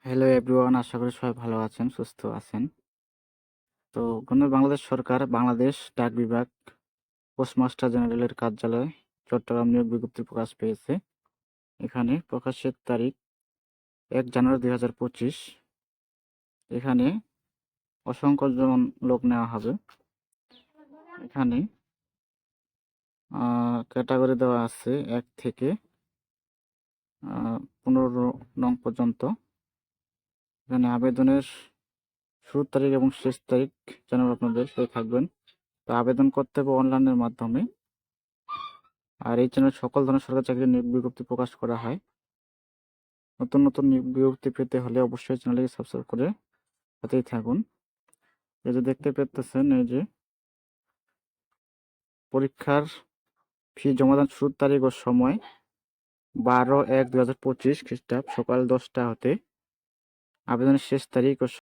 Hello everyone, আশা করি সবাই ভালো আছেন, সুস্থ আছেন। তো বাংলাদেশ সরকার, বাংলাদেশ ডাক বিভাগ, পোস্টমাস্টার জেনারেলের কার্যালয়, চট্টগ্রাম নিয়োগ বিজ্ঞপ্তি প্রকাশ পেয়েছে। এখানে প্রকাশের তারিখ 1 জানুয়ারি 2025। এখানে অসংখ্য জন লোক নেওয়া হবে। এখানে ক্যাটাগরি দেওয়া আছে 1 থেকে 15 নং পর্যন্ত। এখানে আবেদনের শুরুর তারিখ এবং শেষ তারিখ যেন আপনাদের থাকবেন। তো আবেদন করতে হবে অনলাইনের মাধ্যমে। আর এই চ্যানেলে সকল ধরনের সরকারি চাকরির নিয়োগ বিজ্ঞপ্তি প্রকাশ করা হয়। নতুন নতুন নিয়োগ বিজ্ঞপ্তি পেতে হলে অবশ্যই চ্যানেলটিকে সাবস্ক্রাইব করে সাথেই থাকুন। এই যে দেখতে পেতেছেন, এই যে পরীক্ষার ফি জমাদান শুরুর তারিখ ও সময় 12/1/2025 খ্রিস্টাব্দ সকাল 10টা হতে। আবেদনের শেষ তারিখ ও